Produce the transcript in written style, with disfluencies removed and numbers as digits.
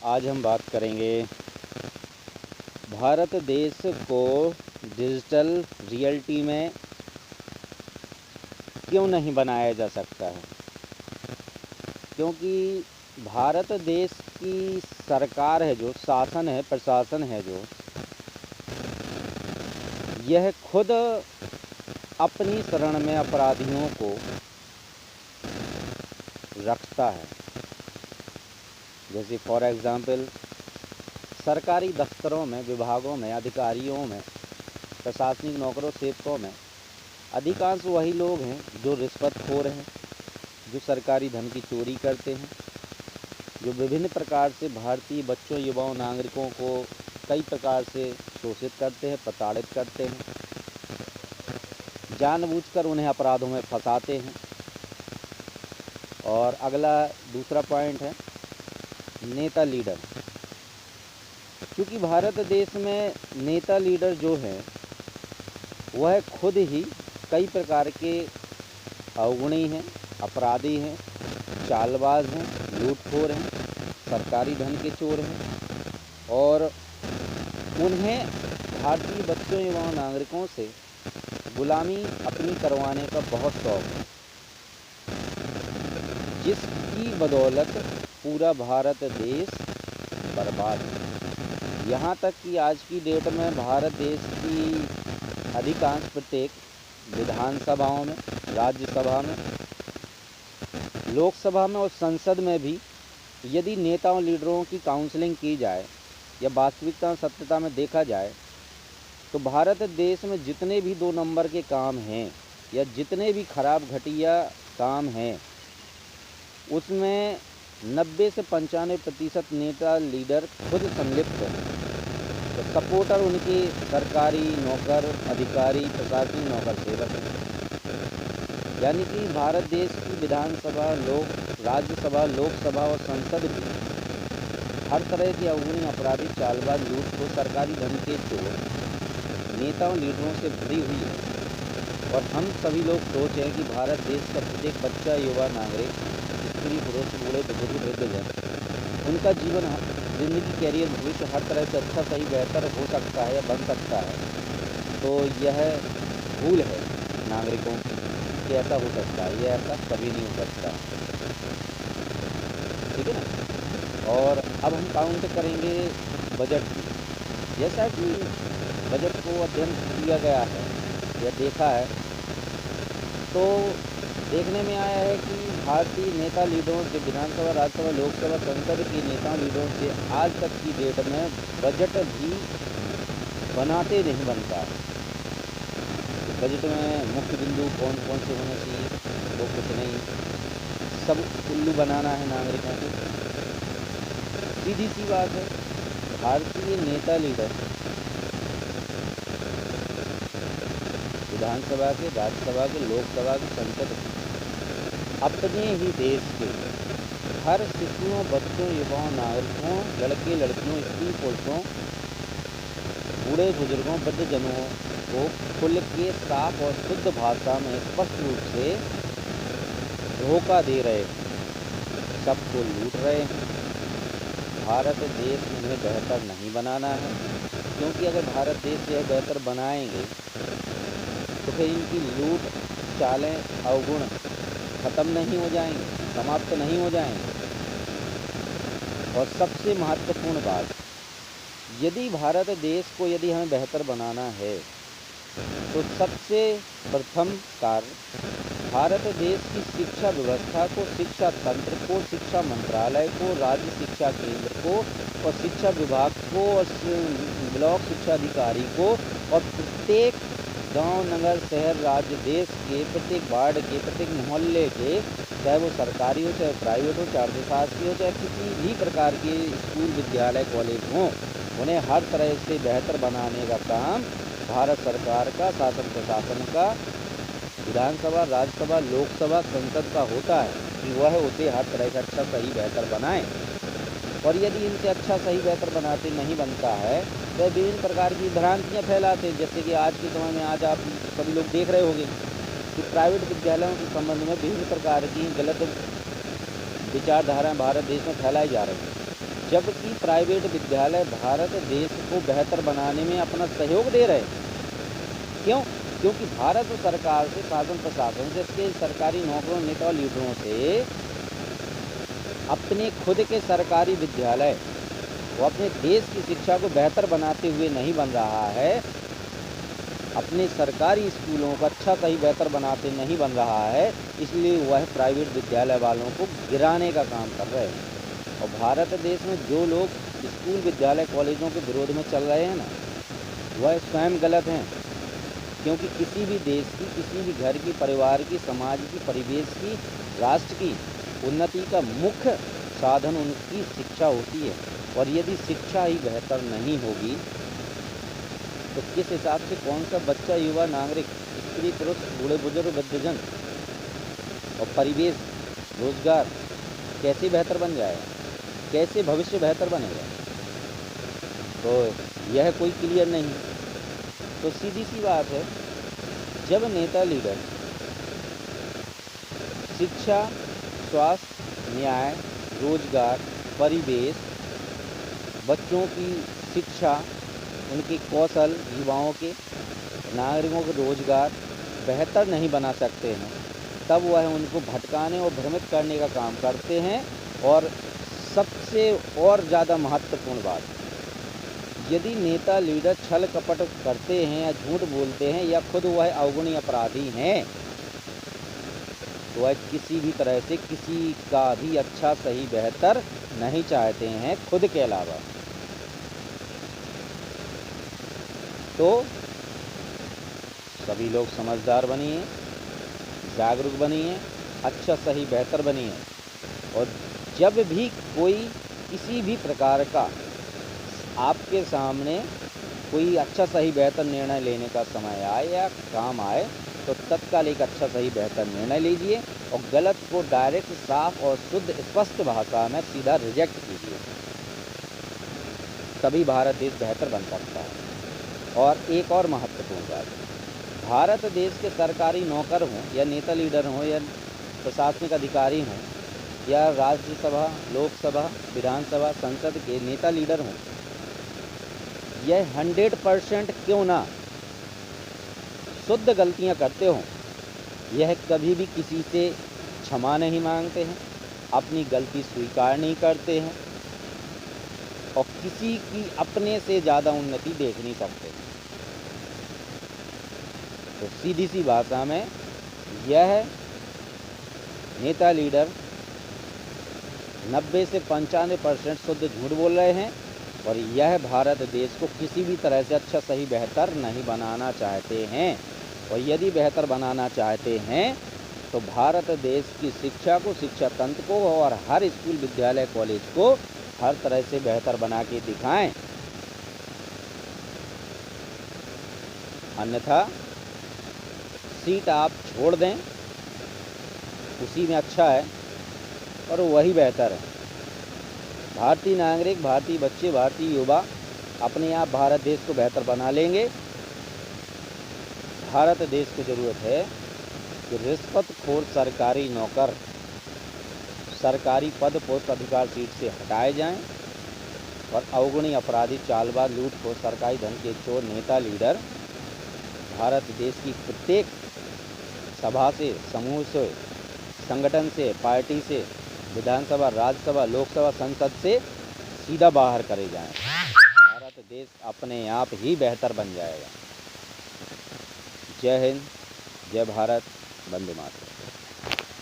आज हम बात करेंगे भारत देश को डिजिटल रियलिटी में क्यों नहीं बनाया जा सकता है। क्योंकि भारत देश की सरकार है, जो शासन है, प्रशासन है, जो यह खुद अपनी शरण में अपराधियों को रखता है। जैसे फॉर एग्ज़ाम्पल सरकारी दफ्तरों में, विभागों में, अधिकारियों में, प्रशासनिक नौकरों सेवकों में अधिकांश वही लोग हैं जो रिश्वतखोर हैं, जो सरकारी धन की चोरी करते हैं, जो विभिन्न प्रकार से भारतीय बच्चों, युवाओं, नागरिकों को कई प्रकार से शोषित करते हैं, प्रताड़ित करते हैं, जानबूझकर उन्हें अपराधों में फंसाते हैं। और अगला दूसरा पॉइंट है नेता लीडर। क्योंकि भारत देश में नेता लीडर जो हैं वह खुद ही कई प्रकार के अवगुणी हैं, अपराधी हैं, चालबाज हैं, लूटखोर हैं, सरकारी धन के चोर हैं और उन्हें भारतीय बच्चों एवं नागरिकों से गुलामी अपनी करवाने का बहुत शौक है, जिसकी बदौलत पूरा भारत देश बर्बाद है। यहाँ तक कि आज की डेट में भारत देश की अधिकांश प्रत्येक विधानसभाओं में, राज्यसभा में, लोकसभा में और संसद में भी यदि नेताओं लीडरों की काउंसलिंग की जाए या वास्तविकता सत्यता में देखा जाए तो भारत देश में जितने भी 2 नंबर के काम हैं या जितने भी खराब घटिया काम हैं उसमें 90 से 95% नेता लीडर खुद संलिप्त हैं। तो सपोर्टर उनके सरकारी नौकर, अधिकारी, प्रशासनिक नौकर सेवक हैं। यानी कि भारत देश की विधानसभा, राज्यसभा, लोकसभा और संसद भी हर तरह की अवगुणी, अपराधी, चालबाज, लूटखोर, सरकारी धन के चोर नेताओं लीडरों से भरी हुई है। और हम सभी लोग सोचें कि भारत देश का प्रत्येक बच्चा, युवा, नागरिक, स्त्री, पुरुष, बूढ़े, बुजुर्ग, वृद्धजन, उनका जीवन, जिंदगी, कैरियर, भविष्य हर तरह से अच्छा, सही, बेहतर हो सकता है या बन सकता है। तो यह भूल है नागरिकों की कि ऐसा हो सकता है। यह ऐसा कभी नहीं हो सकता, ठीक है ना। और अब हम काउंट करेंगे बजट की। जैसा कि बजट को अध्ययन किया गया है या देखा है तो देखने में आया है कि भारतीय नेता लीडरों से, विधानसभा, राज्यसभा, लोकसभा, संसद के नेता लीडरों से आज तक की डेट में बजट भी बनाते नहीं बनता है। तो बजट में मुख्य बिंदु कौन कौन से होने चाहिए वो कुछ नहीं, सब उल्लू बनाना है नागरिकों को। सीधी सी बात है, भारतीय नेता लीडर विधानसभा के, राज्यसभा के, लोकसभा के, संसद के अपने ही देश के हर शिशुओं, बच्चों, युवाओं, नागरिकों, लड़के, लड़कियों, स्त्री, पुरुषों, बूढ़े, बुजुर्गों, वृद्धजनों को खुल के साफ और शुद्ध भाषा में स्पष्ट रूप से धोखा दे रहे हैं, सबको लूट रहे हैं। भारत देश इन्हें बेहतर नहीं बनाना है, क्योंकि अगर भारत देश यह बेहतर बनाएंगे तो फिर इनकी लूट चालें, अवगुण ख़त्म नहीं हो जाएंगे, समाप्त नहीं हो जाएंगे। और सबसे महत्वपूर्ण बात, यदि भारत देश को यदि हमें बेहतर बनाना है तो सबसे प्रथम कार्य भारत देश की शिक्षा व्यवस्था को, शिक्षा तंत्र को, शिक्षा मंत्रालय को, राज्य शिक्षा केंद्र को और शिक्षा विभाग को और ब्लॉक शिक्षा अधिकारी को और प्रत्येक गांव, नगर, शहर, राज्य, देश के प्रत्येक वार्ड के, प्रत्येक मोहल्ले के, चाहे वो सरकारी हो, चाहे प्राइवेट हो, चाहे अर्थशास्त्री हो, चाहे किसी भी प्रकार के स्कूल, विद्यालय, कॉलेज हों, उन्हें हर तरह से बेहतर बनाने का काम भारत सरकार का, शासन प्रशासन का, विधानसभा, राज्यसभा, लोकसभा, संसद का होता है कि वह उसे हर तरह से अच्छा, सही, बेहतर बनाएं। और यदि इनसे अच्छा, सही, बेहतर बनाते नहीं बनता है तो विभिन्न प्रकार की भ्रांतियाँ फैलाते हैं। जैसे कि आज के समय में, आज आप सभी लोग देख रहे होंगे कि प्राइवेट विद्यालयों के संबंध में विभिन्न प्रकार की गलत विचारधाराएं भारत देश में फैलाई जा रही हैं। जबकि प्राइवेट विद्यालय भारत देश को बेहतर बनाने में अपना सहयोग दे रहे हैं। क्यों? क्योंकि भारत सरकार से, शासन प्रशासन से, इसके सरकारी नौकरों, नेता और लीडरों से अपने खुद के सरकारी विद्यालय वो अपने देश की शिक्षा को बेहतर बनाते हुए नहीं बन रहा है, अपने सरकारी स्कूलों को अच्छा सही बेहतर बनाते नहीं बन रहा है, इसलिए वह प्राइवेट विद्यालय वालों को गिराने का काम कर रहे हैं। और भारत देश में जो लोग स्कूल, विद्यालय, कॉलेजों के विरोध में चल रहे हैं ना, वह स्वयं गलत हैं। क्योंकि किसी भी देश की, किसी भी घर की, परिवार की, समाज की, परिवेश की, राष्ट्र की उन्नति का मुख्य साधन उनकी शिक्षा होती है। और यदि शिक्षा ही बेहतर नहीं होगी तो किस हिसाब से कौन सा बच्चा, युवा, नागरिक, स्त्री, पुरुष, बूढ़े, बुजुर्ग, वृद्धजन और परिवेश, रोजगार कैसे बेहतर बन जाएगा, कैसे भविष्य बेहतर बनेगा? तो यह कोई क्लियर नहीं। तो सीधी सी बात है, जब नेता लीडर शिक्षा, स्वास्थ्य, न्याय, रोजगार, परिवेश, बच्चों की शिक्षा, उनके कौशल, युवाओं के, नागरिकों के रोजगार बेहतर नहीं बना सकते हैं, तब वह उनको भटकाने और भ्रमित करने का काम करते हैं। और सबसे और ज़्यादा महत्वपूर्ण बात, यदि नेता लीडर छल कपट करते हैं या झूठ बोलते हैं या खुद वह अवगुणी अपराधी हैं, तो वह किसी भी तरह से किसी का भी अच्छा सही बेहतर नहीं चाहते हैं, खुद के अलावा। तो सभी लोग समझदार बनिए, जागरूक बनिए, अच्छा सही बेहतर बनिए। और जब भी कोई किसी भी प्रकार का आपके सामने कोई अच्छा सही बेहतर निर्णय लेने का समय आए या काम आए, तो तत्काल एक अच्छा सही बेहतर निर्णय लीजिए और गलत को डायरेक्ट, साफ और शुद्ध स्पष्ट भाषा में सीधा रिजेक्ट कीजिए। तभी भारत देश बेहतर बन सकता है। और एक और महत्वपूर्ण बात, भारत देश के सरकारी नौकर हों या नेता लीडर हों या प्रशासनिक अधिकारी हों या राज्यसभा, लोकसभा, विधानसभा, संसद के नेता लीडर हों, यह 100% क्यों ना शुद्ध गलतियां करते हों, यह कभी भी किसी से क्षमा नहीं मांगते हैं, अपनी गलती स्वीकार नहीं करते हैं और किसी की अपने से ज़्यादा उन्नति देख नहीं सकते। तो सीधी सी भाषा में यह नेता लीडर 90 से 95% शुद्ध झूठ बोल रहे हैं और यह भारत देश को किसी भी तरह से अच्छा सही बेहतर नहीं बनाना चाहते हैं। और यदि बेहतर बनाना चाहते हैं तो भारत देश की शिक्षा को, शिक्षा तंत्र को और हर स्कूल, विद्यालय, कॉलेज को हर तरह से बेहतर बना के दिखाएं। अन्यथा सीट आप छोड़ दें, उसी में अच्छा है और वही बेहतर है। भारतीय नागरिक, भारतीय बच्चे, भारतीय युवा अपने आप भारत देश को बेहतर बना लेंगे। भारत देश को ज़रूरत है कि रिश्वतखोर सरकारी नौकर सरकारी पद, पोस्ट, अधिकार सीट से हटाए जाएं और अवगुणी अपराधी, चालबाज, लूटखोर, सरकारी धन के चोर नेता लीडर भारत देश की प्रत्येक सभा से, समूह से, संगठन से, पार्टी से, विधानसभा, राज्यसभा, लोकसभा, संसद से सीधा बाहर करे जाएं। भारत देश अपने आप ही बेहतर बन जाएगा। जय हिंद, जय भारत, वंदे मातरम।